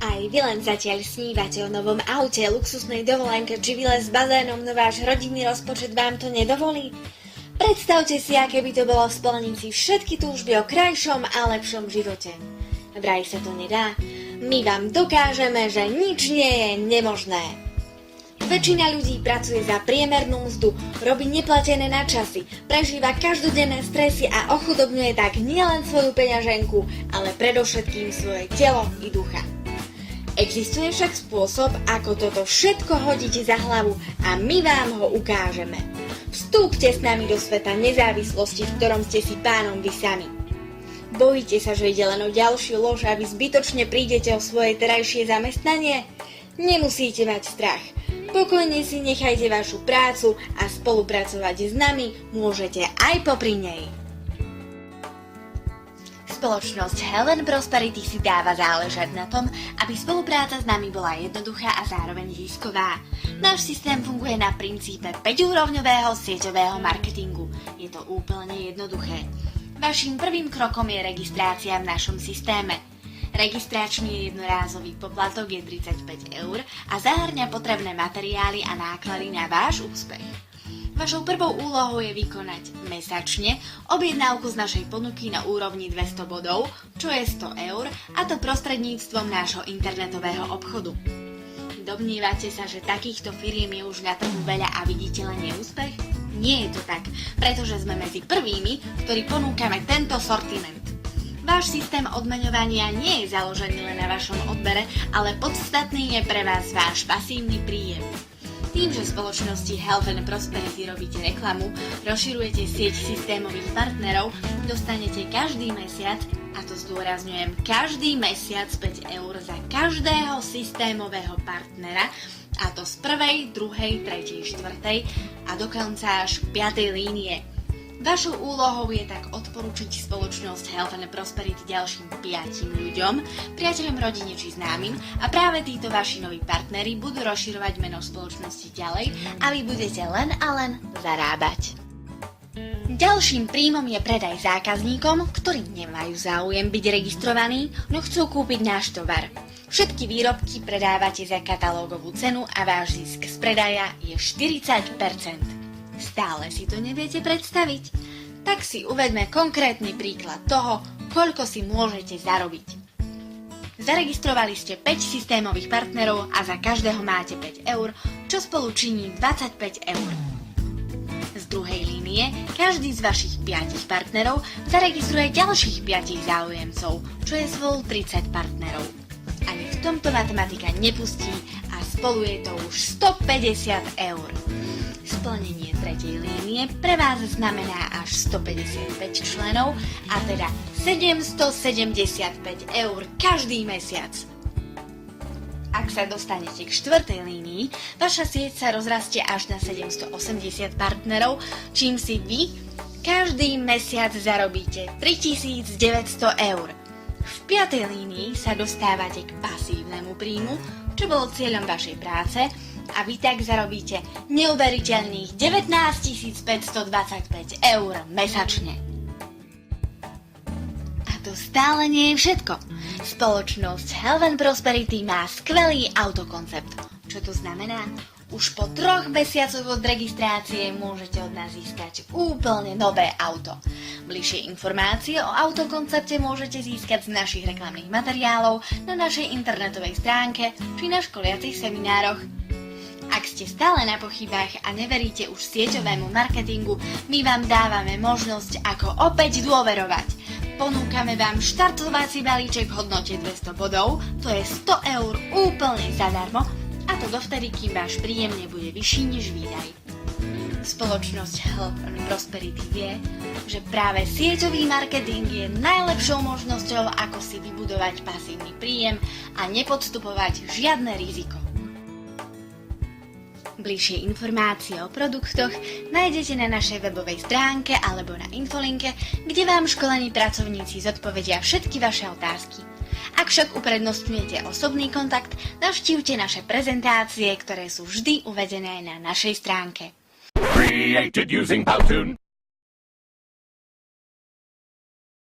Aj vy len zatiaľ snívate o novom aute, luxusnej dovolenke či výlet s bazénom, no váš rodinný rozpočet vám to nedovolí? Predstavte si, aké by to bolo splniť si všetky túžby o krajšom a lepšom živote. Vraj sa to nedá? My vám dokážeme, že nič nie je nemožné. Väčšina ľudí pracuje za priemernú mzdu, robí neplatené nadčasy, prežíva každodenné stresy a ochudobňuje tak nielen svoju peňaženku, ale predovšetkým svoje telo i ducha. Existuje však spôsob, ako toto všetko hodíte za hlavu a my vám ho ukážeme. Vstúpte s nami do sveta nezávislosti, v ktorom ste si pánom vy sami. Bojíte sa, že ide len o ďalšiu lož a vy zbytočne prídete o svoje terajšie zamestnanie? Nemusíte mať strach. Pokojne si nechajte vašu prácu a spolupracovať s nami môžete aj popri nej. Spoločnosť Health & Prosperity si dáva záležať na tom, aby spolupráca s nami bola jednoduchá a zároveň zisková. Náš systém funguje na princípe 5-úrovňového sieťového marketingu. Je to úplne jednoduché. Vaším prvým krokom je registrácia v našom systéme. Registračný jednorázový poplatok je 35 € a zahŕňa potrebné materiály a náklady na váš úspech. Vašou prvou úlohou je vykonať mesačne objednávku z našej ponuky na úrovni 200 bodov, čo je 100 €, a to prostredníctvom nášho internetového obchodu. Domnievate sa, že takýchto firiem je už na trhu veľa a vidíte len neúspech? Nie je to tak, pretože sme medzi prvými, ktorí ponúkame tento sortiment. Váš systém odmeňovania nie je založený len na vašom odbere, ale podstatný je pre vás váš pasívny príjem. Tým, že spoločnosti Health & Prosperity robíte reklamu, rozširujete sieť systémových partnerov, dostanete každý mesiac, a to zdôrazňujem, každý mesiac 5 € za každého systémového partnera, a to z prvej, druhej, tretej, štvrtej a dokonca až 5. línie. Vašou úlohou je tak odporúčiť spoločnosť Health & Prosperity ďalším 5 ľuďom, priateľom, rodine či známym, a práve títo vaši noví partneri budú rozširovať meno spoločnosti ďalej a vy budete len a len zarábať. Ďalším príjmom je predaj zákazníkom, ktorí nemajú záujem byť registrovaní, no chcú kúpiť náš tovar. Všetky výrobky predávate za katalógovú cenu a váš zisk z predaja je 40%. Stále si to neviete predstaviť? Tak si uvedme konkrétny príklad toho, koľko si môžete zarobiť. Zaregistrovali ste 5 systémových partnerov a za každého máte 5 €, čo spolu činí 25 €. Z druhej línie každý z vašich 5 partnerov zaregistruje ďalších 5 záujemcov, čo je spolu 30 partnerov. Ani v tomto matematika nepustí a spolu je to už 150 €. Splnenie tretej línie pre vás znamená až 155 členov, a teda 775 € každý mesiac. Ak sa dostanete k štvrtej línii, vaša sieť sa rozrastie až na 780 partnerov, čím si vy každý mesiac zarobíte 3900 €. V 5. línii sa dostávate k pasívnemu príjmu, čo bolo cieľom vašej práce, a vy tak zarobíte neuveriteľných 19 525 € mesačne. A to stále nie je všetko. Spoločnosť Health & Prosperity má skvelý autokoncept. Čo to znamená? Už po 3 mesiacoch od registrácie môžete od nás získať úplne nové auto. Bližšie informácie o autokoncepte môžete získať z našich reklamných materiálov na našej internetovej stránke či na školiacich seminároch. Ak ste stále na pochybách a neveríte už sieťovému marketingu, my vám dávame možnosť, ako opäť dôverovať. Ponúkame vám štartovací balíček v hodnote 200 bodov, to je 100 € úplne zadarmo, a to dovtedy, kým váš príjem nebude vyšší než výdaj. Spoločnosť Health & Prosperity vie, že práve sieťový marketing je najlepšou možnosťou, ako si vybudovať pasívny príjem a nepodstupovať žiadne riziko. Bližšie informácie o produktoch nájdete na našej webovej stránke alebo na infolinke, kde vám školení pracovníci zodpovedia všetky vaše otázky. Ak však uprednostňujete osobný kontakt, navštívte naše prezentácie, ktoré sú vždy uvedené na našej stránke. Created using Powtoon.